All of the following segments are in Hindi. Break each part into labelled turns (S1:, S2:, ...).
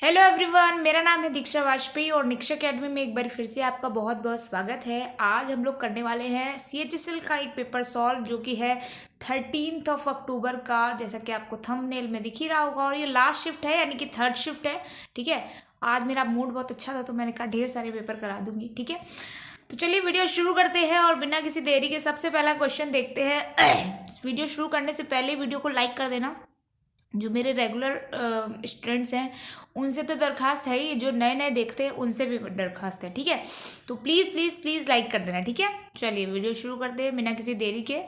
S1: हेलो एवरीवन, मेरा नाम है दीक्षा वाजपेयी और निक्षा अकेडमी में एक बार फिर से आपका बहुत बहुत स्वागत है। आज हम लोग करने वाले हैं CHSL का एक पेपर सॉल्व जो कि है 13 अक्टूबर का, जैसा कि आपको थंबनेल में दिख ही रहा होगा। और ये लास्ट शिफ्ट है, यानी कि थर्ड शिफ्ट है। ठीक है, आज मेरा मूड बहुत अच्छा था तो मैंने कहा ढेर सारे पेपर करा दूंगी। ठीक है, तो चलिए वीडियो शुरू करते हैं और बिना किसी देरी के सबसे पहला क्वेश्चन देखते हैं। वीडियो शुरू करने से पहले वीडियो को लाइक कर देना। जो मेरे रेगुलर स्टूडेंट्स हैं उनसे तो दरखास्त है ही, जो नए नए देखते हैं उनसे भी दरखास्त है। ठीक है, तो प्लीज़ प्लीज़ प्लीज़ लाइक कर देना। ठीक है, चलिए वीडियो शुरू करते हैं बिना किसी देरी के।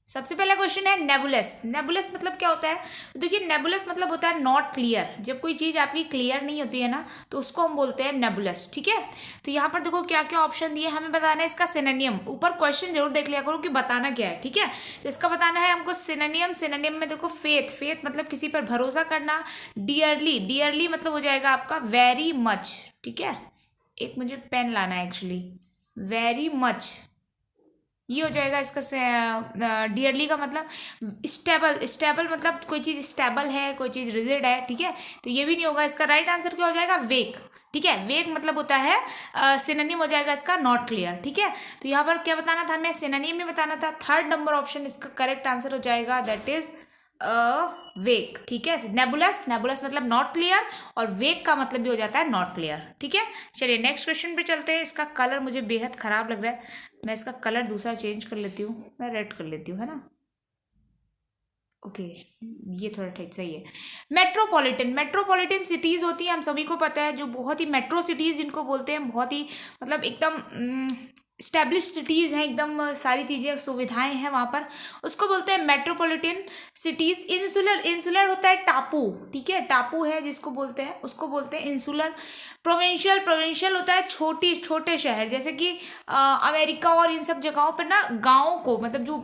S1: सबसे पहला क्वेश्चन है नेबुलस। नेबुलस मतलब क्या होता है? तो देखिए, नेबुलस मतलब होता है नॉट क्लियर। जब कोई चीज़ आपकी क्लियर नहीं होती है ना, तो उसको हम बोलते हैं नेबुलस। ठीक है, तो यहाँ पर देखो क्या क्या ऑप्शन दिए, हमें बताना है इसका सिनोनियम। ऊपर क्वेश्चन जरूर देख लिया करो कि बताना क्या है। ठीक है, तो इसका बताना है हमको सिनोनियम। सिनोनियम में देखो फेथ। फेथ मतलब किसी पर भरोसा करना। डियरली, डियरली मतलब हो जाएगा आपका वेरी मच। ठीक है, एक मुझे पेन लाना है एक्चुअली। वेरी मच ये हो जाएगा इसका। डियरली का मतलब स्टेबल। स्टेबल मतलब कोई चीज़ स्टेबल है, कोई चीज़ रिजिड है। ठीक है, तो ये भी नहीं होगा। इसका राइट आंसर क्या हो जाएगा? वेक। ठीक है, वेक मतलब होता है सिनोनिम हो जाएगा इसका नॉट क्लियर। ठीक है, तो यहाँ पर क्या बताना था हमें? सिनोनिम में बताना था। थर्ड नंबर ऑप्शन इसका करेक्ट आंसर हो जाएगा, दैट इज वेक। ठीक है, नेबुलस, नेबुलस मतलब नॉट क्लियर और वेक का मतलब भी हो जाता है नॉट क्लियर। ठीक है, चलिए नेक्स्ट क्वेश्चन पे चलते हैं। इसका कलर मुझे बेहद खराब लग रहा है, मैं इसका कलर दूसरा चेंज कर लेती हूँ। मैं रेड कर लेती हूँ, है ना? ओके, ये थोड़ा ठीक सही है। मेट्रोपॉलिटन। मेट्रोपॉलिटन सिटीज़ होती हैं, हम सभी को पता है, जो बहुत ही मेट्रो सिटीज़ जिनको बोलते हैं, बहुत ही मतलब एकदम स्टैब्लिश सिटीज़ हैं, एकदम सारी चीज़ें सुविधाएं हैं वहाँ पर, उसको बोलते हैं मेट्रोपॉलिटन सिटीज़। इंसुलर, इंसुलर होता है टापू। ठीक है, टापू है जिसको बोलते हैं, उसको बोलते हैं इंसुलर। प्रोविंशियल, प्रोविंशियल होता है छोटी छोटे शहर, जैसे कि अमेरिका और इन सब जगहों पर ना गाँव को, मतलब जो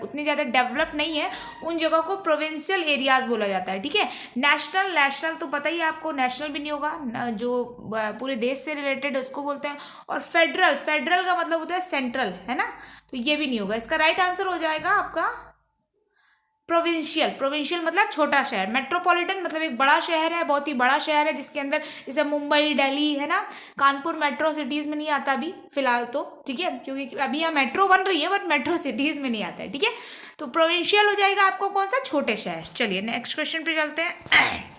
S1: उतनी ज़्यादा डेवलप नहीं है, उन जगह को प्रोविंशियल एरियाज बोला जाता है। ठीक है, नेशनल, नेशनल तो पता ही है आपको, नेशनल भी नहीं होगा जो पूरे देश से रिलेटेड उसको बोलते हैं। और फेडरल, फेडरल का मतलब होता है सेंट्रल, है ना? तो ये भी नहीं होगा। इसका राइट आंसर हो जाएगा आपका प्रोविंशियल। प्रोविंशियल मतलब छोटा शहर। मेट्रोपॉलिटन मतलब एक बड़ा शहर है, बहुत ही बड़ा शहर है, जिसके अंदर जैसे मुंबई, दिल्ली, है ना? कानपुर मेट्रो सिटीज में नहीं आता अभी फिलहाल तो। ठीक है, क्योंकि अभी यहाँ मेट्रो बन रही है बट मेट्रो सिटीज में नहीं आता है। ठीक है, तो प्रोविंशियल हो जाएगा आपको कौन सा? छोटे शहर। चलिए नेक्स्ट क्वेश्चन पे चलते हैं।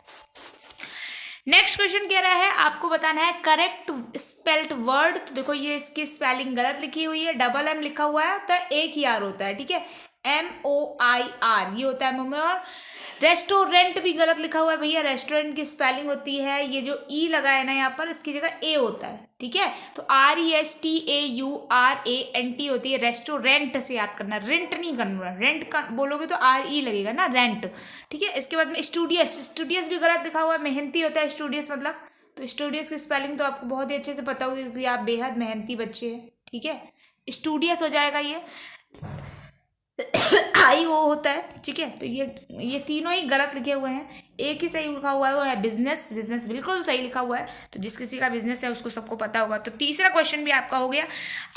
S1: नेक्स्ट क्वेश्चन कह रहा है आपको बताना है करेक्ट स्पेल्ट वर्ड। तो देखो, ये इसकी स्पेलिंग गलत लिखी हुई है, डबल एम लिखा हुआ है, तो एक ही आर होता है। ठीक है, MOIR ये होता है मोमोर। रेस्टोरेंट भी गलत लिखा हुआ है भैया, रेस्टोरेंट की स्पेलिंग होती है, ये जो ई लगा है ना यहाँ पर, इसकी जगह ए होता है। ठीक है, तो RESTAURANT होती है। रेस्टोरेंट से याद करना, रेंट नहीं करना। रेंट का बोलोगे तो RE लगेगा ना, रेंट। ठीक है, इसके बाद में स्टूडियस। स्टूडियस भी गलत लिखा हुआ है, मेहनती होता है स्टूडियस मतलब। तो स्टूडियस की स्पेलिंग तो आपको बहुत ही अच्छे से पता होगी क्योंकि आप बेहद मेहनती बच्चे हैं। ठीक है, स्टूडियस हो जाएगा ये। आई वो होता है। ठीक है, तो ये तीनों ही गलत लिखे हुए हैं, एक ही सही लिखा हुआ है, वो है बिजनेस। बिजनेस बिल्कुल सही लिखा हुआ है, तो जिस किसी का बिजनेस है उसको सबको पता होगा। तो तीसरा क्वेश्चन भी आपका हो गया।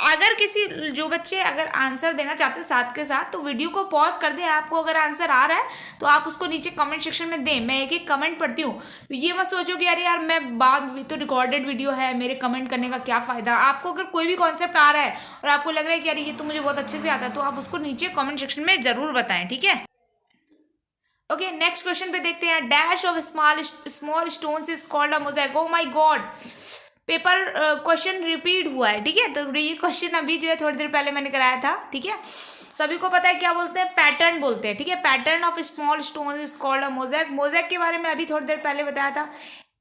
S1: अगर किसी जो बच्चे अगर आंसर देना चाहते हैं साथ के साथ, तो वीडियो को पॉज कर दें। आपको अगर आंसर आ रहा है तो आप उसको नीचे कमेंट सेक्शन में दें, मैं एक एक कमेंट पढ़ती हूँ। तो ये मत सोचो कि अरे यार मैं बाद तो रिकॉर्डेड वीडियो है, मेरे कमेंट करने का क्या फ़ायदा। आपको अगर कोई भी कॉन्सेप्ट आ रहा है और आपको लग रहा है कि यार ये तो मुझे बहुत अच्छे से आता है, तो आप उसको नीचे कमेंट सेक्शन में ज़रूर बताएं। ठीक है, ओके नेक्स्ट क्वेश्चन पे देखते हैं। Dash of small small stones is called a mosaic. Oh my God, paper question repeat हुआ है। ठीक है, तो ये क्वेश्चन अभी जो है थोड़ी देर पहले मैंने कराया था। ठीक है, सभी को पता है क्या बोलते हैं? पैटर्न बोलते हैं। ठीक है, pattern of small stone is called a mosaic. Mosaic के बारे में अभी थोड़ी देर पहले बताया था।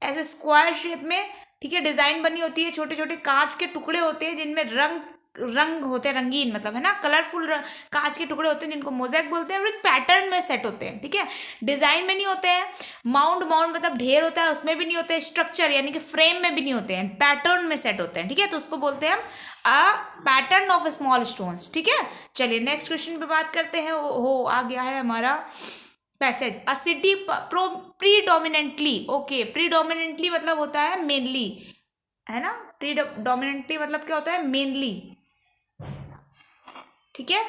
S1: ऐसे स्क्वायर शेप में, ठीक है, डिजाइन बनी होती है, छोटे छोटे कांच के टुकड़े होते हैं जिनमें रंग रंग होते हैं, रंगीन मतलब, है ना, कलरफुल कांच के टुकड़े होते हैं जिनको मोज़ेक बोलते हैं, और एक पैटर्न में सेट होते हैं। ठीक है, डिजाइन में नहीं होते हैं। माउंट, माउंट मतलब ढेर होता है, उसमें भी नहीं होते। स्ट्रक्चर यानी कि फ्रेम में भी नहीं होते हैं, पैटर्न में सेट होते हैं। ठीक है, तो उसको बोलते हैं a pattern of small stones. ठीक है, चलिए नेक्स्ट क्वेश्चन पे बात करते हैं। हो आ गया है हमारा पैसेज। अ सिटी प्रीडोमिनेंटली, ओके, प्रीडोमिनेंटली मतलब होता है मेनली, है ना? प्रीडोमिनेंटली मतलब क्या होता है? मेनली। ठीक है,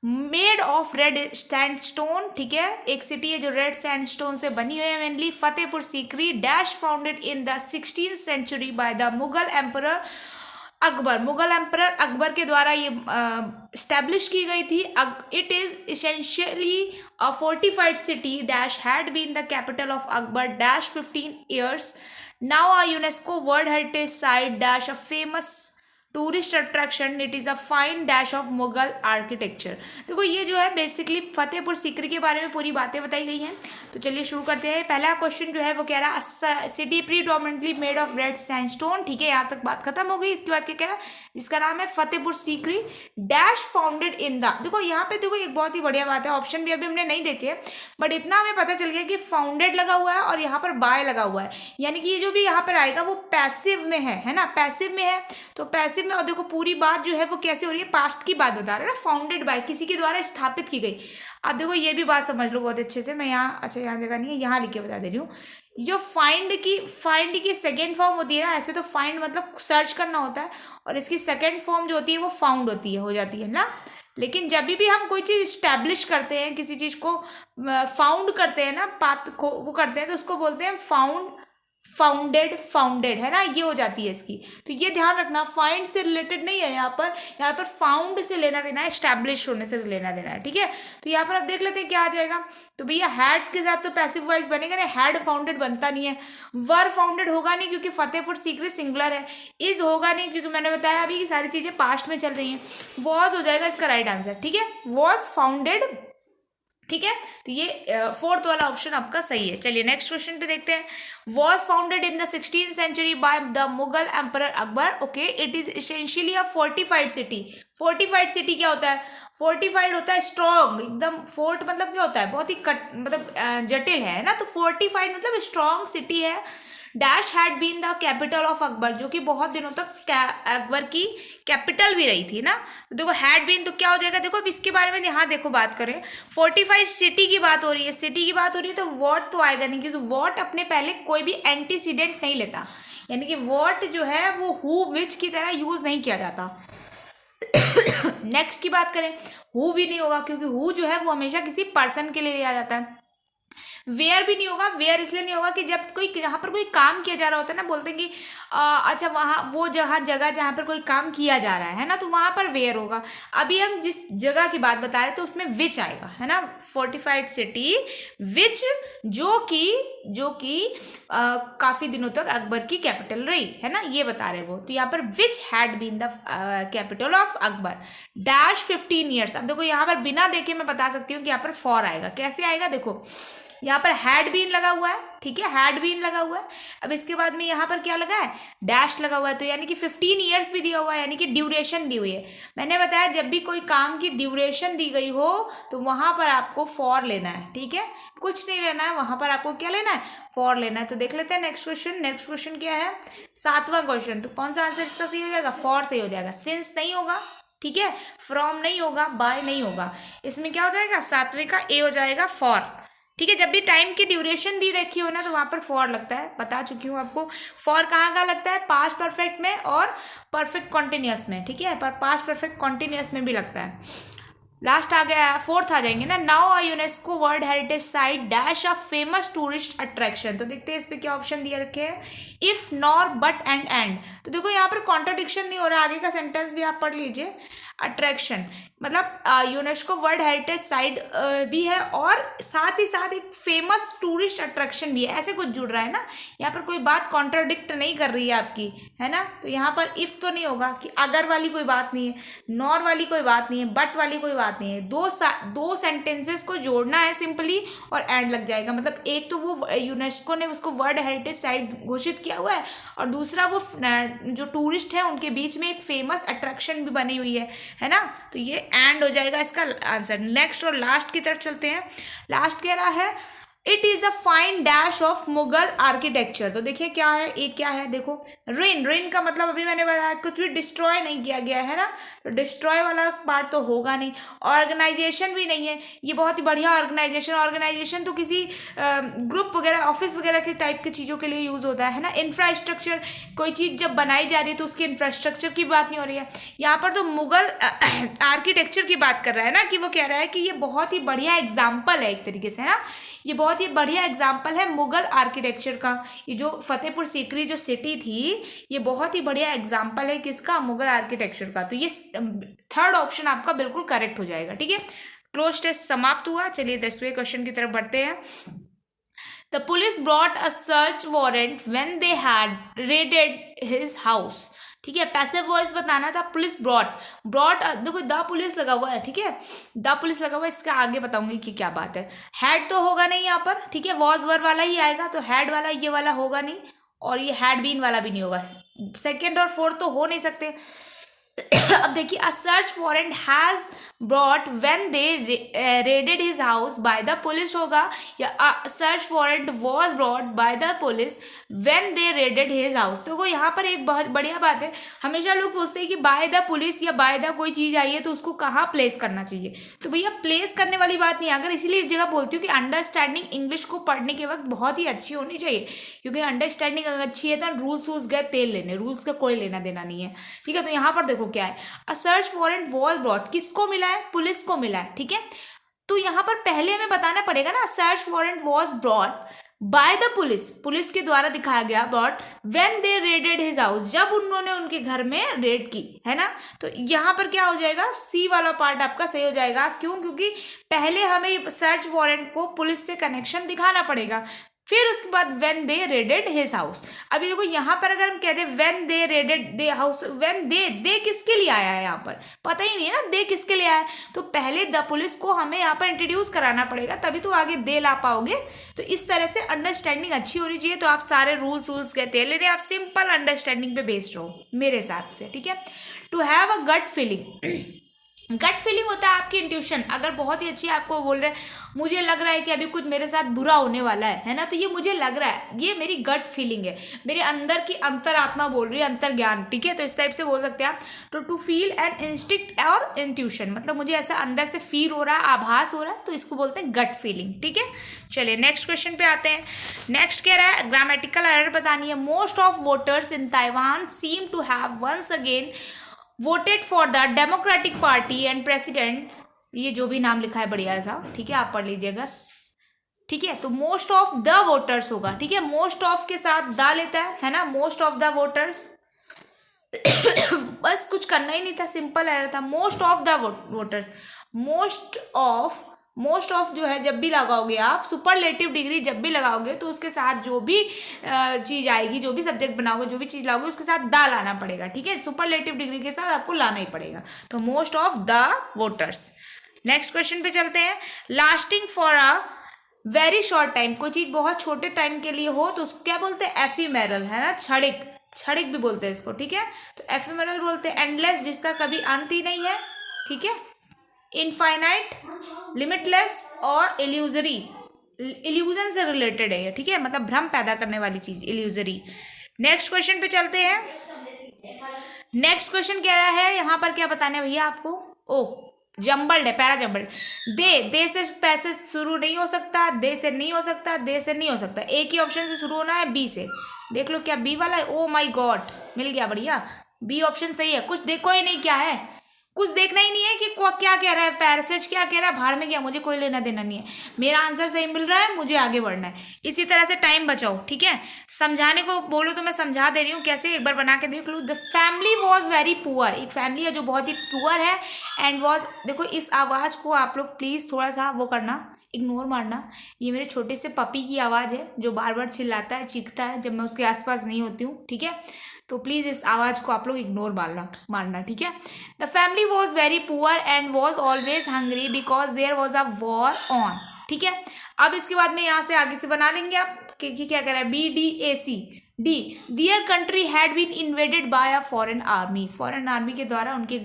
S1: मेड ऑफ रेड सैंडस्टोन, ठीक है, एक सिटी है जो रेड सैंडस्टोन से बनी हुई है mainly. Fatehpur Sikri dash founded in the 16th century by the Mughal emperor Akbar, Mughal emperor Akbar के द्वारा ये स्टैब्लिश की गई थी। It is essentially a fortified city dash had been the capital of Akbar dash 15 years, now a UNESCO world heritage site dash a famous tourist attraction, it is a fine dash of Mughal architecture. देखो ये जो है बेसिकली फतेहपुर सीकरी के बारे में पूरी बातें बताई गई हैं। तो चलिए शुरू करते हैं। पहला क्वेश्चन जो है वो कह रहा है city predominantly made of red sandstone, ठीक है, यहाँ तक बात खत्म हो गई। इसके बाद क्या कह रहा है, जिसका नाम है Fatehpur Sikri dash founded in the, देखो यहाँ पे देखो एक बहुत ही बढ़िया बात है, ऑप्शन भी अभी हमने नहीं देखे बट इतना हमें पता चल गया कि फाउंडेड लगा हुआ है और यहाँ पर बाय लगा हुआ है, यानी कि ये जो भी यहाँ पर आएगा वो पैसिव में है ना, पैसिव में है। तो पैसिव में, और देखो पूरी बात जो है वो कैसे हो रही है, पास्ट की बात बता रहे हैं ना, फाउंडेड बाय, किसी के द्वारा स्थापित की गई। अब देखो ये भी बात समझ लो बहुत अच्छे से, मैं यहाँ, अच्छा यहाँ जगह नहीं है, यहाँ लिख के बता दे रही हूँ। जो फाइंड की सेकेंड फॉर्म होती है ना, ऐसे तो फाइंड मतलब सर्च करना होता है, और इसकी सेकेंड फॉर्म जो होती है वो फाउंड होती है, हो जाती है ना। लेकिन जब भी हम कोई चीज़ स्टैब्लिश करते हैं, किसी चीज़ को फाउंड करते हैं ना, पात को वो करते हैं, तो उसको बोलते हैं फाउंडेड है ना, ये हो जाती है इसकी। तो ये ध्यान रखना, फाइंड से रिलेटेड नहीं है यहाँ पर फाउंड से लेना देना है, एस्टैब्लिश होने से लेना देना है, ठीक है। तो यहाँ पर अब देख लेते हैं क्या आ जाएगा। तो भैया हैड के साथ तो पैसिव वॉइस बनेगा ना, हैड फाउंडेड बनता नहीं है। वर फाउंडेड होगा नहीं क्योंकि फतेहपुर सीकरी सिंगुलर है। इज होगा नहीं क्योंकि मैंने बताया अभी कि सारी चीज़ें पास्ट में चल रही हैं। वॉज हो जाएगा इसका राइट आंसर, ठीक है, वॉज फाउंडेड, ठीक है। तो ये फोर्थ वाला ऑप्शन आपका सही है। चलिए नेक्स्ट क्वेश्चन पे देखते हैं। Was founded in the 16th century by the Mughal emperor Akbar, okay, it is essentially a fortified city. Fortified city क्या होता है, फोर्टिफाइड होता है स्ट्रॉन्ग, एकदम फोर्ट मतलब क्या होता है, बहुत ही मतलब जटिल है ना, तो फोर्टिफाइड मतलब स्ट्रॉन्ग सिटी है। Dash had been the capital of Akbar, जो कि बहुत दिनों तक अकबर की कैपिटल भी रही थी ना। तो देखो हैड बीन तो क्या हो जाएगा, देखो अब इसके बारे में यहाँ देखो बात करें, फोर्टिफाइड सिटी की बात हो रही है, सिटी की बात हो रही है, तो वॉट तो आएगा नहीं क्योंकि वॉट अपने पहले कोई भी एंटीसीडेंट नहीं लेता, यानी कि वॉट जो है वो हु विच की तरह यूज नहीं किया जाता। नेक्स्ट की बात करें, हु भी नहीं होगा क्योंकि हु जो है वो हमेशा किसी पर्सन के लिए लिया जाता है। वेयर भी नहीं होगा, वेयर इसलिए नहीं होगा कि जब कोई जहाँ पर कोई काम किया जा रहा होता है ना, बोलते हैं कि अच्छा वहाँ वो जगह जहाँ पर कोई काम किया जा रहा है ना, तो वहाँ पर वेयर होगा। अभी हम जिस जगह की बात बता रहे थे उसमें विच आएगा, है ना, फोर्टिफाइड सिटी विच, जो कि काफ़ी दिनों तक अकबर की कैपिटल रही है ना, ये बता रहे वो। तो यहाँ पर which had been the capital of Akbar dash 15 years। अब देखो यहाँ पर बिना देखे मैं बता सकती हूँ कि यहाँ पर फॉर आएगा, कैसे आएगा, देखो यहाँ पर हैड बीन लगा हुआ है, ठीक है, हैड बीन लगा हुआ है। अब इसके बाद में यहाँ पर क्या लगा है, डैश लगा हुआ है, तो यानी कि 15 years भी दिया हुआ है, यानी कि ड्यूरेशन दी हुई है। मैंने बताया जब भी कोई काम की ड्यूरेशन दी गई हो तो वहाँ पर आपको फॉर लेना है, ठीक है, कुछ नहीं लेना है, वहाँ पर आपको क्या लेना है, फॉर लेना है। तो देख लेते हैं नेक्स्ट क्वेश्चन। नेक्स्ट क्वेश्चन क्या है, 7वां क्वेश्चन। तो कौन सा आंसर इसका सही हो जाएगा, फॉर सही हो जाएगा। सिंस नहीं होगा, ठीक है, फ्रॉम नहीं होगा, बाय नहीं होगा, इसमें क्या हो जाएगा, 7वें का ए हो जाएगा फॉर, ठीक है। जब भी टाइम की ड्यूरेशन दी रखी हो ना तो वहाँ पर फॉर लगता है, बता चुकी हूँ आपको। फॉर कहाँ लगता है, पास्ट परफेक्ट में और परफेक्ट कॉन्टिन्यूस में, ठीक है, पर पास्ट परफेक्ट कॉन्टिन्यूस में भी लगता है। लास्ट आ गया, फोर्थ आ जाएंगे ना, now a UNESCO world heritage site dash a famous tourist attraction. तो देखते हैं इस पे क्या ऑप्शन दिया रखे हैं, इफ, नॉर, बट, एंड। तो देखो यहाँ पर कॉन्ट्राडिक्शन नहीं हो रहा, आगे का सेंटेंस भी आप पढ़ लीजिए। अट्रैक्शन मतलब यूनेस्को वर्ल्ड हेरिटेज साइट भी है और साथ ही साथ एक फेमस टूरिस्ट अट्रैक्शन भी है, ऐसे कुछ जुड़ रहा है ना, यहाँ पर कोई बात कॉन्ट्राडिक्ट नहीं कर रही है आपकी, है ना। तो यहाँ पर इफ तो नहीं होगा कि अगर वाली कोई बात नहीं है, नॉर वाली कोई बात नहीं है, बट वाली कोई बात नहीं है, दो सेंटेंसेस को जोड़ना है सिंपली और एंड लग जाएगा। मतलब एक तो वो यूनेस्को ने उसको वर्ल्ड हेरिटेज साइट घोषित किया हुआ है और दूसरा वो जो टूरिस्ट है उनके बीच में एक फेमस अट्रैक्शन भी बनी हुई है ना। तो ये एंड हो जाएगा इसका आंसर। नेक्स्ट और लास्ट की तरफ चलते हैं। लास्ट कह रहा है it is a fine dash of Mughal architecture. तो देखिए क्या है, एक क्या है, देखो रेन, रेन का मतलब अभी मैंने बताया कुछ भी डिस्ट्रॉय नहीं किया गया है ना, तो डिस्ट्रॉय वाला पार्ट तो होगा नहीं। ऑर्गेनाइजेशन भी नहीं है, ये बहुत ही बढ़िया ऑर्गेनाइजेशन, ऑर्गेनाइजेशन तो किसी ग्रुप वगैरह ऑफिस वगैरह के टाइप की चीज़ों के लिए यूज़ होता है ना। इंफ्रास्ट्रक्चर, कोई चीज़ जब बनाई जा रही है तो उसकी इंफ्रास्ट्रक्चर की बात नहीं हो रही है यहाँ पर, तो मुगल आर्किटेक्चर की बात कर रहा है ना, कि वो कह रहा है कि ये बहुत ही बढ़िया एग्जाम्पल है एक तरीके से, है ना, ये बहुत ही बढ़िया एग्जाम्पल है मुगल आर्किटेक्चर का। ये जो फतेहपुर सीकरी जो सिटी थी, ये बहुत ही बढ़िया एग्जाम्पल है किसका, मुगल आर्किटेक्चर का। तो ये थर्ड ऑप्शन आपका बिल्कुल करेक्ट हो जाएगा। ठीक है, क्लोज टेस्ट समाप्त हुआ। चलिए 10वें क्वेश्चन की तरफ बढ़ते हैं। The police brought a search warrant when they had raided his house. ठीक है, पैसिव वॉइस बताना था। पुलिस ब्रॉट, ब्रॉट देखो द पुलिस लगा हुआ है, ठीक है, द पुलिस लगा हुआ है, इसका आगे बताऊंगी कि क्या बात है। हैड तो होगा नहीं यहाँ पर, ठीक है, वॉज वर वाला ही आएगा, तो हैड वाला ये वाला होगा नहीं, और ये हैड बीन वाला भी नहीं होगा। सेकेंड और फोर्थ तो हो नहीं सकते। अब देखिए, a search warrant has brought when they raided his house by the police होगा, या a search warrant was brought by the police when they raided his house. तो यहाँ पर एक बहुत बढ़िया बात है, हमेशा लोग पूछते हैं कि बाय द पुलिस या बाय द कोई चीज़ आई है तो उसको कहाँ प्लेस करना चाहिए, तो भैया प्लेस करने वाली बात नहीं, अगर इसीलिए एक जगह बोलती हूँ कि अंडरस्टैंडिंग इंग्लिश को पढ़ने के वक्त बहुत ही अच्छी होनी चाहिए, क्योंकि अंडरस्टैंडिंग अगर अच्छी है तो रूल्स वूल्स गए तेल लेने, रूल्स का कोई लेना देना नहीं है। ठीक है, तो यहाँ पर देखो क्या है, अ सर्च वारंट वाज ब्रॉट, किसको मिला है, पुलिस को मिला है। ठीक है, तो यहाँ पर पहले हमें बताना पड़ेगा ना, search warrant was brought by the police, police के द्वारा दिखाया गया, brought when they raided his house, जब उन्होंने उनके घर में रेड की, है ना। तो यहाँ पर क्या हो जाएगा, सी वाला पार्ट आपका सही हो जाएगा। क्यों, क्योंकि पहले हमें सर्च वारंट को पुलिस से कनेक्शन दिखाना पड़ेगा, फिर उसके बाद when they raided his house. अभी देखो यहाँ पर अगर हम कहते हैं when they raided they house, when they किसके लिए आया है, यहाँ पर पता ही नहीं है ना दे किसके लिए आया है, तो पहले द पुलिस को हमें यहाँ पर इंट्रोड्यूस कराना पड़ेगा, तभी तो आगे दे ला पाओगे। तो इस तरह से अंडरस्टैंडिंग अच्छी होनी चाहिए, तो आप सारे रूल्स कहते हैं लेने, आप सिंपल अंडरस्टैंडिंग पे बेस्ड रहो मेरे हिसाब से। ठीक है, to have a gut feeling, gut feeling होता है आपकी इंट्यूशन, अगर बहुत ही अच्छी आपको बोल रहे हैं मुझे लग रहा है कि अभी कुछ मेरे साथ बुरा होने वाला है ना, तो ये मुझे लग रहा है, ये मेरी गट फीलिंग है, मेरे अंदर की अंतरात्मा बोल रही है, अंतर ज्ञान। ठीक है, तो इस टाइप से बोल सकते हैं आप। तो टू फील एन इंस्टिंक्ट और इंट्यूशन, मतलब मुझे ऐसा अंदर से फील हो रहा है, आभास हो रहा है, तो इसको बोलते हैं गट फीलिंग। ठीक है, चलिए नेक्स्ट क्वेश्चन पे आते हैं। नेक्स्ट कह रहा है ग्रामेटिकल एरर बतानी है। Most of voters in Taiwan seem to have once again voted for the Democratic Party and president, ये जो भी नाम लिखा है बढ़िया सा, ठीक है, आप पढ़ लीजिएगा। ठीक है, तो मोस्ट ऑफ द वोटर्स होगा। ठीक है, मोस्ट ऑफ के साथ द लेता है ना, मोस्ट ऑफ द वोटर्स बस कुछ करना ही नहीं था, सिंपल है था, most of the voters. Most of जो है जब भी लगाओगे आप, सुपरलेटिव डिग्री जब भी लगाओगे तो उसके साथ जो भी चीज़ आएगी, जो भी सब्जेक्ट बनाओगे, जो भी चीज़ लाओगे, उसके साथ द लाना पड़ेगा। ठीक है, सुपरलेटिव डिग्री के साथ आपको लाना ही पड़ेगा, तो most of the voters. Next question पे चलते हैं। Lasting for a very short time, कोई चीज़ बहुत छोटे टाइम के लिए हो तो उसको क्या बोलते हैं, एफिमेरल, है ना, क्षणिक, क्षणिक भी बोलते हैं इसको। ठीक है, तो एफिमेरल बोलते हैं। एंडलेस, जिसका कभी अंत ही नहीं है। ठीक है, इनफाइनाइट, लिमिटलेस और इल्यूजरी, इल्यूजन से रिलेटेड है ये। ठीक है, मतलब भ्रम पैदा करने वाली चीज, इल्यूजरी। नेक्स्ट क्वेश्चन पे चलते हैं। नेक्स्ट क्वेश्चन कह रहा है यहाँ पर क्या बताना है भैया आपको, ओह जम्बल्ड है, पैरा जम्बल्ड। दे से पैसे शुरू नहीं हो सकता, दे से नहीं हो सकता, दे से नहीं हो सकता, एक ही ऑप्शन से शुरू होना है, बी से। देख लो क्या बी वाला है, ओ माई गॉड मिल गया, बढ़िया, बी ऑप्शन सही है। कुछ देखो ही नहीं क्या है, कुछ देखना ही नहीं है कि क्या कह रहा है, पैसेज क्या कह रहा है, भाड़ में क्या, मुझे कोई लेना देना नहीं है, मेरा आंसर सही मिल रहा है, मुझे आगे बढ़ना है। इसी तरह से टाइम बचाओ। ठीक है, समझाने को बोलो तो मैं समझा दे रही हूँ, कैसे एक बार बना के देख लो। The family was very poor, एक फैमिली है जो बहुत ही पुअर है, एंड वॉज, देखो इस आवाज़ को आप लोग प्लीज़ थोड़ा सा वो करना, इग्नोर मारना। ये मेरे छोटे से पपी की आवाज़ है जो बार बार चिल्लाता है, चीखता है जब मैं उसके आसपास नहीं होती हूँ। ठीक है, तो प्लीज़ इस आवाज़ को आप लोग इग्नोर मारना। ठीक है, the family was very poor and was always hungry because there was a war on. ठीक है, अब इसके बाद में यहाँ से आगे से बना लेंगे आप कि क्या कह रहा है, BDAC। D, their country had been invaded by a foreign army, foreign army के द्वारा उनके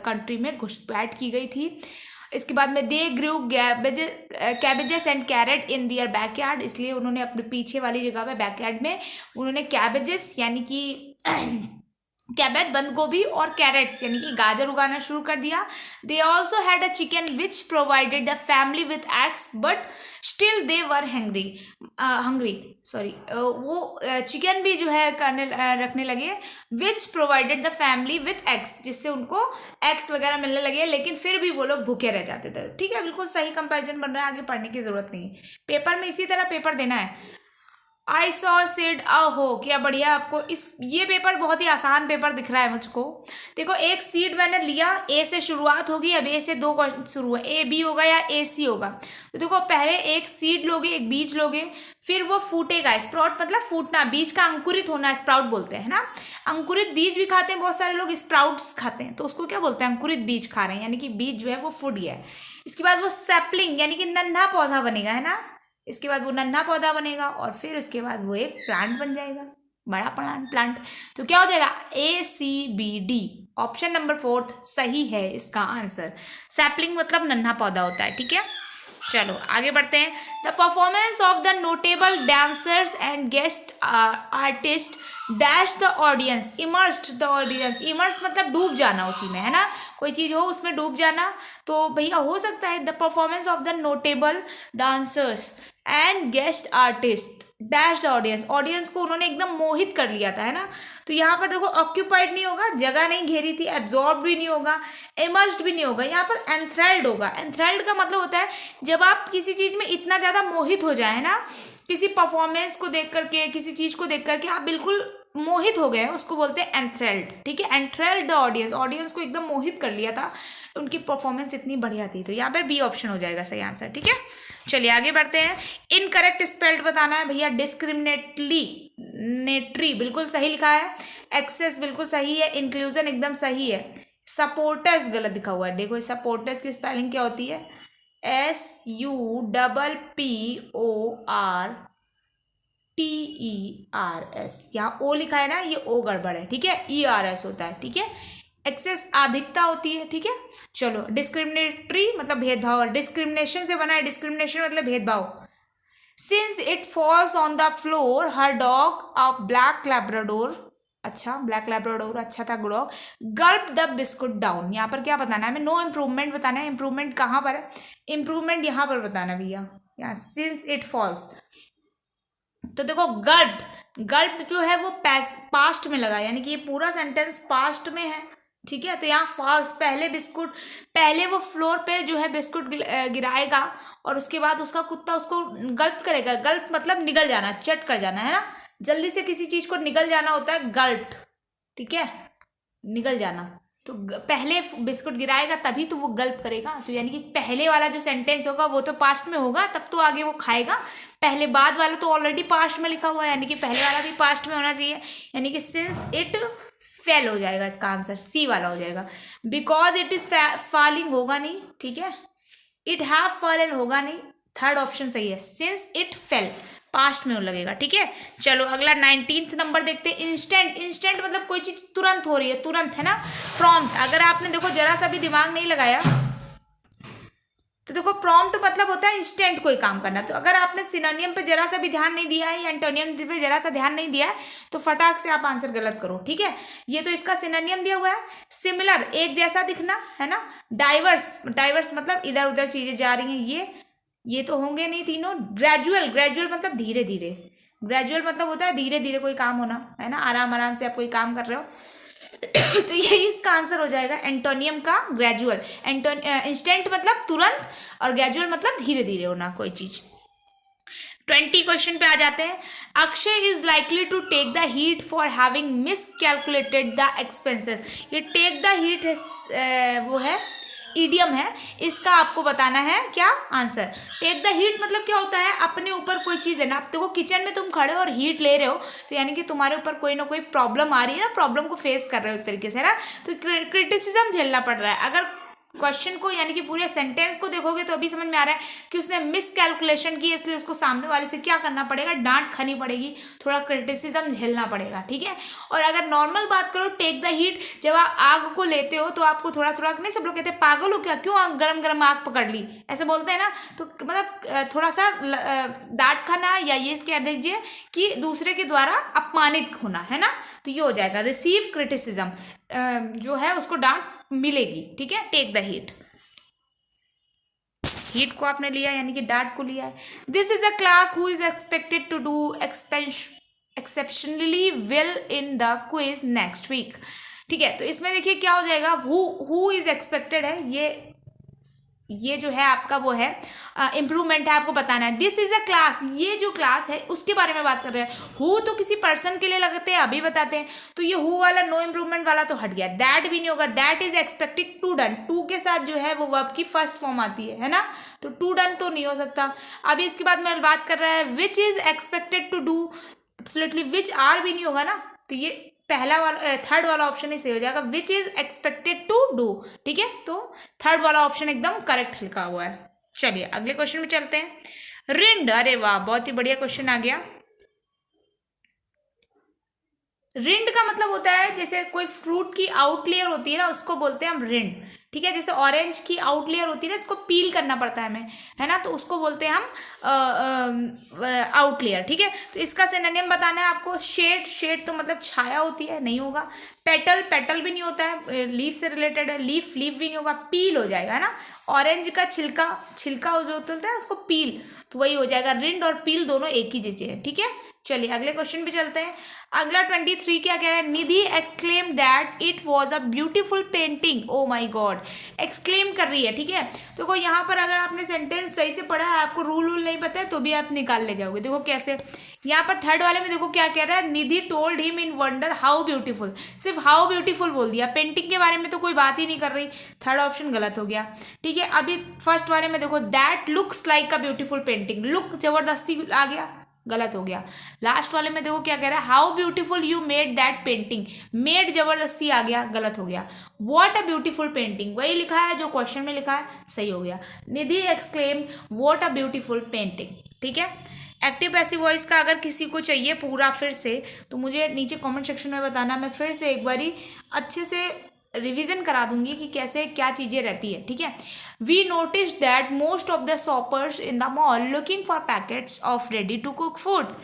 S1: कंट्री में घुसपैठ की गई थी। इसके बाद में they grew cabbages and carrot in their backyard, इसलिए उन्होंने अपने पीछे वाली जगह पे बैकयार्ड में उन्होंने कैबेजेस यानी कि कैबेज बंद गोभी और कैरेट्स यानी कि गाजर उगाना शुरू कर दिया। They also had a chicken which provided the family with eggs but still they were hungry sorry, वो चिकन भी जो है रखने लगे, which provided the family with eggs, जिससे उनको एग्स वगैरह मिलने लगे, लेकिन फिर भी वो लोग भूखे रह जाते थे। ठीक है, बिल्कुल सही कंपैरिजन बन रहा है, आगे पढ़ने की जरूरत नहीं है, पेपर में इसी तरह पेपर देना है। आई सॉ सिड अहो, क्या बढ़िया, आपको ये पेपर बहुत ही आसान पेपर दिख रहा है मुझको। देखो एक सीड मैंने लिया, ए से शुरुआत होगी, अब ए से 2 क्वेश्चन शुरू है, ए बी होगा या ए सी होगा। तो देखो पहले एक सीड लोगे, एक बीज लोगे, फिर वो फूटेगा, स्प्राउट मतलब फूटना, बीज का अंकुरित होना स्प्राउट बोलते हैं ना। अंकुरित बीज भी खाते हैं बहुत सारे लोग, स्प्राउट्स खाते हैं, तो उसको क्या बोलते हैं, अंकुरित बीज खा रहे हैं, यानी कि बीज जो है वो फूट गया है। इसके बाद वो सैपलिंग यानी कि नन्हा पौधा बनेगा, है ना, इसके बाद वो नन्हा पौधा बनेगा और फिर उसके बाद वो एक प्लांट बन जाएगा, बड़ा प्लांट। तो क्या हो जाएगा, ACBD, ऑप्शन नंबर 4 सही है इसका आंसर। सैपलिंग मतलब नन्हा पौधा होता है। ठीक है, चलो आगे बढ़ते हैं। The performance of the notable dancers and guest artist dash the audience, immersed the audience, immerse मतलब डूब जाना उसी में, है ना, कोई चीज़ हो उसमें डूब जाना, तो भैया हो सकता है the performance of the notable dancers and guest artist dash the audience, audience को उन्होंने एकदम मोहित कर लिया था, है ना। तो यहाँ पर देखो ऑक्यूपाइड नहीं होगा, जगह नहीं घेरी थी, एब्जॉर्ब भी नहीं होगा, इमर्स्ड भी नहीं होगा, यहाँ पर एंथ्रेल्ड होगा। एंथ्रेल्ड का मतलब होता है जब आप किसी चीज़ में इतना ज़्यादा मोहित हो जाए ना, किसी परफॉर्मेंस को देख करके, किसी चीज़ को देख करके आप बिल्कुल मोहित हो गए, उसको बोलते हैं एंथ्रेल्ड। ठीक है, एंथ्रेल्ड द ऑडियंस, ऑडियंस को एकदम मोहित कर लिया था, उनकी परफॉर्मेंस इतनी बढ़िया थी। तो यहाँ पर बी ऑप्शन हो जाएगा सही आंसर। ठीक है, चलिए आगे बढ़ते हैं। इनकरेक्ट स्पेल्ड बताना है भैया, नेट्री बिल्कुल सही लिखा है, एक्सेस बिल्कुल सही है, इंक्लूजन एकदम सही है, सपोर्टर्स गलत लिखा हुआ है। देखो सपोर्टर्स की स्पेलिंग क्या होती है, SUPPORTERS, यहाँ ओ लिखा है ना, ये ओ गड़बड़ है। ठीक है, ERS होता है। ठीक है, एक्सेस अधिकता होती है। ठीक है, चलो डिस्क्रिमिनेटरी मतलब भेदभाव, डिस्क्रिमिनेशन से बना है, डिस्क्रिमिनेशन मतलब भेदभाव। Since it falls on the floor her dog a black Labrador, अच्छा ब्लैक लैब्राडोर अच्छा था dog, Gulp the biscuit down. यहाँ पर क्या बताना है हमें, नो इम्प्रूवमेंट बताना है। इम्प्रूवमेंट कहाँ पर है, इम्प्रूवमेंट यहाँ पर बताना भैया, यहाँ सिंस इट फॉल्स। तो देखो गल्प जो है वो पास्ट में लगा, यानी कि ये पूरा सेंटेंस पास्ट में है। ठीक है, तो यहाँ फॉल्स, पहले वो फ्लोर पे जो है बिस्कुट गिराएगा और उसके बाद उसका कुत्ता उसको गल्प करेगा। गल्प मतलब निगल जाना, चट कर जाना, है ना, जल्दी से किसी चीज को निगल जाना होता है गल्प। ठीक है, निगल जाना, तो पहले बिस्कुट गिराएगा तभी तो वो गल्प करेगा। तो यानी कि पहले वाला जो सेंटेंस होगा वो तो पास्ट में होगा, तब तो आगे वो खाएगा। पहले बाद वाला तो ऑलरेडी पास्ट में लिखा हुआ है, यानी कि पहले वाला भी पास्ट में होना चाहिए, यानी कि सिंस इट फेल हो जाएगा, इसका आंसर सी वाला हो जाएगा। बिकॉज इट इज फॉलिंग होगा नहीं। ठीक है, इट हैव फॉलन होगा नहीं, थर्ड ऑप्शन सही है, सिंस इट फेल पास्ट में लगेगा। ठीक है, चलो अगला 19th नंबर देखते हैं। इंस्टेंट मतलब कोई चीज तुरंत हो रही है, तुरंत, है ना। प्रॉम्प्ट, अगर आपने देखो जरा सा भी दिमाग नहीं लगाया तो देखो प्रॉम्प्ट मतलब होता है इंस्टेंट कोई काम करना। तो अगर आपने सिनोनियम पे जरा सा भी ध्यान नहीं दिया है या एंटोनियम पे जरा सा ध्यान नहीं दिया है तो फटाक से आप आंसर गलत करो। ठीक है, ये तो इसका सिनोनियम दिया हुआ है, सिमिलर एक जैसा दिखना, है ना। डाइवर्स मतलब इधर उधर चीजें जा रही हैं, ये तो होंगे नहीं तीनों। ग्रेजुअल मतलब धीरे धीरे, ग्रेजुअल मतलब होता है धीरे धीरे कोई काम होना, है ना, आराम आराम से आप कोई काम कर रहे हो। तो यही इसका आंसर हो जाएगा एंटोनियम का ग्रेजुअल। इंस्टेंट मतलब तुरंत और ग्रेजुअल मतलब धीरे धीरे होना कोई चीज। 20 क्वेश्चन पे आ जाते हैं। Akshay is likely to take the heat for having miscalculated the expenses. ये टेक द हीट वो है ईडियम है, इसका आपको बताना है क्या आंसर। टेक द हीट मतलब क्या होता है, अपने ऊपर कोई चीज़ है ना, आप देखो किचन में तुम खड़े हो और हीट ले रहे हो तो यानी कि तुम्हारे ऊपर कोई ना कोई प्रॉब्लम आ रही है ना, प्रॉब्लम को फेस कर रहे हो एक तरीके से, ना, तो क्रिटिसिज्म झेलना पड़ रहा है। अगर क्वेश्चन को यानी कि पूरे सेंटेंस को देखोगे तो अभी समझ में आ रहा है कि उसने मिस कैलकुलेशन की, इसलिए उसको सामने वाले से क्या करना पड़ेगा, डांट खानी पड़ेगी, थोड़ा क्रिटिसिज्म झेलना पड़ेगा, ठीक है। और अगर नॉर्मल बात करो, टेक द हीट, जब आप आग को लेते हो तो आपको थोड़ा थोड़ा, नहीं सब लोग कहते हैं पागल हो क्या, क्यों गरम गरम आग पकड़ ली, ऐसे बोलते हैं ना, तो मतलब थोड़ा सा डांट खाना या ये कह दीजिए कि दूसरे के द्वारा अपमानित होना, है ना, तो ये हो जाएगा रिसीव क्रिटिसिज्म, जो है उसको डांट मिलेगी, ठीक है। टेक द हीट, हीट को आपने लिया यानी कि डांट को लिया है। This is a class who is expected to do exceptionally well in the quiz next week, ठीक है। तो इसमें देखिए क्या हो जाएगा, हु इज एक्सपेक्टेड है, ये जो है आपका वो है इम्प्रूवमेंट है, आपको बताना है। दिस इज अ क्लास, ये जो क्लास है उसके बारे में बात कर रहे हैं। हु तो किसी पर्सन के लिए लगते हैं, अभी बताते हैं, तो ये हु वाला नो इम्प्रूवमेंट वाला तो हट गया। दैट भी नहीं होगा, that is expected to done, to के साथ जो है वो वर्ब की फर्स्ट फॉर्म आती है ना, तो टू डन तो नहीं हो सकता। अभी इसके बाद में बात कर रहा है which is expected to do, absolutely which are भी नहीं होगा ना, तो ये पहला वाला थर्ड वाला ऑप्शन ही सही हो जाएगा, which is expected to do, ठीक है। तो थर्ड वाला ऑप्शन एकदम करेक्ट लिखा हुआ है। चलिए अगले क्वेश्चन में चलते हैं। रिंड, अरे वाह बहुत ही बढ़िया क्वेश्चन आ गया। रिंड का मतलब होता है जैसे कोई फ्रूट की आउट लेयर होती है ना, उसको बोलते हैं हम रिंड, ठीक है। जैसे ऑरेंज की आउट लेयर होती है ना, इसको पील करना पड़ता है हमें, है ना, तो उसको बोलते हैं हम आउट लेयर, ठीक है। तो इसका सिनोनिम बताना है आपको। शेड, शेड तो मतलब छाया होती है, नहीं होगा। पेटल, पेटल भी नहीं होता है, लीफ से रिलेटेड है। लीफ, लीफ भी नहीं होगा, पील हो जाएगा, है ना। ऑरेंज का छिलका, छिलका जो होता है उसको पील, तो वही हो जाएगा। रिंड और पील दोनों एक ही चीजें हैं, ठीक है। चलिए अगले क्वेश्चन पे चलते हैं। अगला 23 क्या कह रहा है, Nidhi exclaim that it was a beautiful painting, oh my god, exclaim कर रही है, ठीक है। तो देखो यहाँ पर अगर आपने सेंटेंस सही से पढ़ा है, आपको रूल नहीं पता है, तो भी आप निकाल ले जाओगे। देखो कैसे, यहाँ पर थर्ड वाले में देखो क्या कह रहा है, Nidhi told him in wonder how beautiful, सिर्फ हाउ ब्यूटीफुल बोल दिया, पेंटिंग के बारे में तो कोई बात ही नहीं कर रही, थर्ड ऑप्शन गलत हो गया, ठीक है। अभी फर्स्ट वाले में देखो, that looks like a beautiful painting, look जबरदस्ती आ गया, गलत हो गया। लास्ट वाले में देखो क्या कह रहा है, how beautiful you made that painting, made जबरदस्ती आ गया, गलत हो गया। व्हाट अ ब्यूटीफुल पेंटिंग, वही लिखा है जो क्वेश्चन में लिखा है, सही हो गया। Nidhi exclaim what a beautiful painting, ठीक है। एक्टिव पैसिव वॉइस का अगर किसी को चाहिए पूरा फिर से, तो मुझे नीचे कमेंट सेक्शन में बताना, मैं फिर से एक बारी अच्छे से रिवीजन करा दूंगी कि कैसे क्या चीज़ें रहती है, ठीक है। We notice that most of the shoppers in the mall looking for packets of ready to cook food,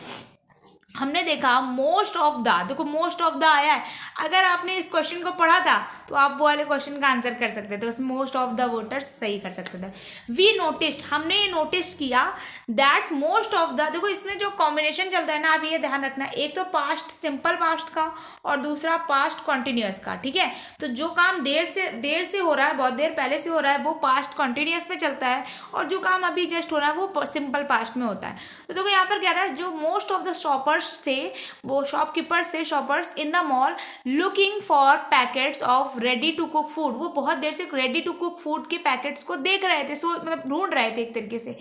S1: हमने देखा मोस्ट ऑफ द, देखो मोस्ट ऑफ द आया है, अगर आपने इस क्वेश्चन को पढ़ा था तो आप वो वाले क्वेश्चन का आंसर कर सकते थे, उस मोस्ट ऑफ द वोटर्स सही कर सकते थे। वी नोटिस्ड, हमने ये नोटिस किया, दैट मोस्ट ऑफ द, देखो इसमें जो कॉम्बिनेशन चलता है ना, आप ये ध्यान रखना, एक तो पास्ट सिंपल पास्ट का और दूसरा पास्ट कॉन्टिन्यूअस का, ठीक है। तो जो काम देर से हो रहा है, बहुत देर पहले से हो रहा है, वो पास्ट कॉन्टिन्यूअस में चलता है, और जो काम अभी जस्ट हो रहा है वो सिंपल पास्ट में होता है। तो देखो यहाँ पर क्या रहा है, जो मोस्ट ऑफ द शॉपर्स थे, वो शॉपकीपर्स थे, shoppers in the mall looking for packets of ready to cook food, वो बहुत देर से रेडी टू कुक फूड के पैकेट्स को देख रहे थे, सो मतलब ढूंढ रहे थे एक तरीके से,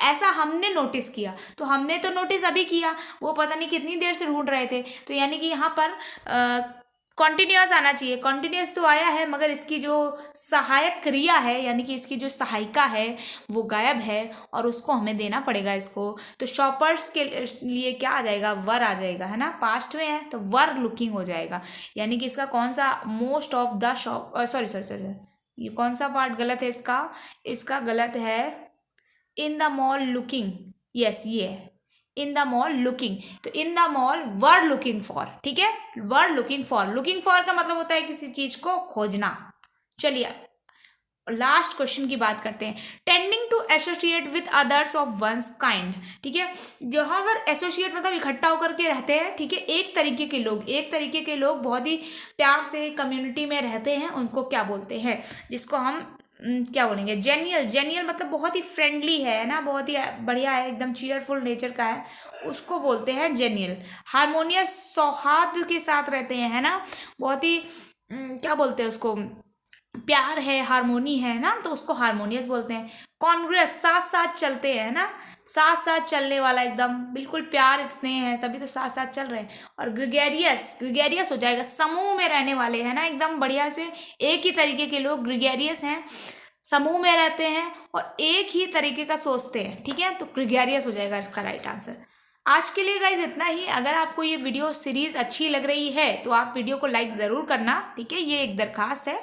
S1: ऐसा हमने नोटिस किया। तो हमने तो नोटिस अभी किया, वो पता नहीं कितनी देर से ढूंढ रहे थे, तो यानी कि यहाँ पर कॉन्टिन्यूअस आना चाहिए। कॉन्टिन्यूअस तो आया है, मगर इसकी जो सहायक क्रिया है यानी कि इसकी जो सहायिका है वो गायब है, और उसको हमें देना पड़ेगा इसको। तो शॉपर्स के लिए क्या आ जाएगा, वर आ जाएगा, है ना, पास्ट में है तो वर लुकिंग हो जाएगा। यानी कि इसका कौन सा, most of the shop, sorry ये कौन सा पार्ट गलत है इसका, इसका गलत है इन द मॉल लुकिंग, यस ये है इन द मॉल लुकिंग, तो इन the mall were looking for, ठीक है, were looking for, looking for का मतलब होता है किसी चीज को खोजना। चलिए लास्ट क्वेश्चन की बात करते हैं। Tending to associate with others of one's kind, ठीक है, जहाँ पर एसोसिएट मतलब इकट्ठा होकर के रहते हैं, ठीक है, एक तरीके के लोग बहुत ही प्यार से कम्युनिटी में रहते हैं, उनको क्या बोलते हैं, जिसको हम क्या बोलेंगे, जेनियल, जेनियल मतलब बहुत ही फ्रेंडली है ना, बहुत ही बढ़िया है, एकदम चीयरफुल नेचर का है, उसको बोलते हैं जेनियल। हारमोनियस, सौहार्द के साथ रहते हैं, है ना, बहुत ही क्या बोलते हैं उसको, प्यार है, हारमोनी है ना, तो उसको हारमोनियस बोलते हैं। कॉन्ग्रेस, साथ साथ चलते हैं ना, साथ साथ चलने वाला, एकदम बिल्कुल प्यार स्नेह है, सभी तो साथ साथ चल रहे हैं। और ग्रिगेरियस, ग्रिगेरियस हो जाएगा, समूह में रहने वाले हैं ना, एकदम बढ़िया से एक ही तरीके के लोग ग्रिगेरियस हैं, समूह में रहते हैं और एक ही तरीके का सोचते हैं, ठीक है, तो ग्रिगेरियस हो जाएगा इसका राइट आंसर। आज के लिए गाइज इतना ही। अगर आपको ये वीडियो सीरीज अच्छी लग रही है तो आप वीडियो को लाइक ज़रूर करना, ठीक है, ये एक दरखास्त है।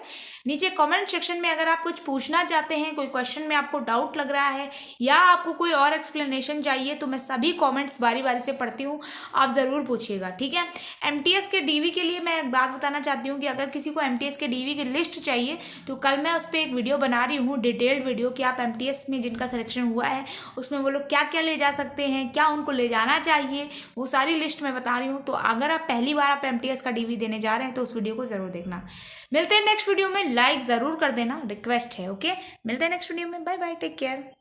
S1: नीचे कमेंट सेक्शन में अगर आप कुछ पूछना चाहते हैं, कोई क्वेश्चन में आपको डाउट लग रहा है या आपको कोई और एक्सप्लेनेशन चाहिए, तो मैं सभी कमेंट्स बारी बारी से पढ़ती हूँ, आप ज़रूर पूछिएगा, ठीक है। एमटीएस के डीवी के लिए मैं एक बात बताना चाहती हूँ कि अगर किसी को एमटीएस के डीवी की लिस्ट चाहिए तो कल मैं उस पर एक वीडियो बना रही हूँ, डिटेल्ड वीडियो, कि आप एमटीएस में जिनका सिलेक्शन हुआ है उसमें वो लोग क्या क्या ले जा सकते हैं, क्या उनको ले जाना चाहिए, वो सारी लिस्ट मैं बता रही हूँ। तो अगर आप पहली बार आप एमटीएस का डीवी देने जा रहे हैं तो उस वीडियो को ज़रूर देखना। मिलते हैं नेक्स्ट वीडियो में, लाइक ज़रूर कर देना, रिक्वेस्ट है, ओके। मिलते हैं नेक्स्ट वीडियो में, बाय बाय, टेक केयर।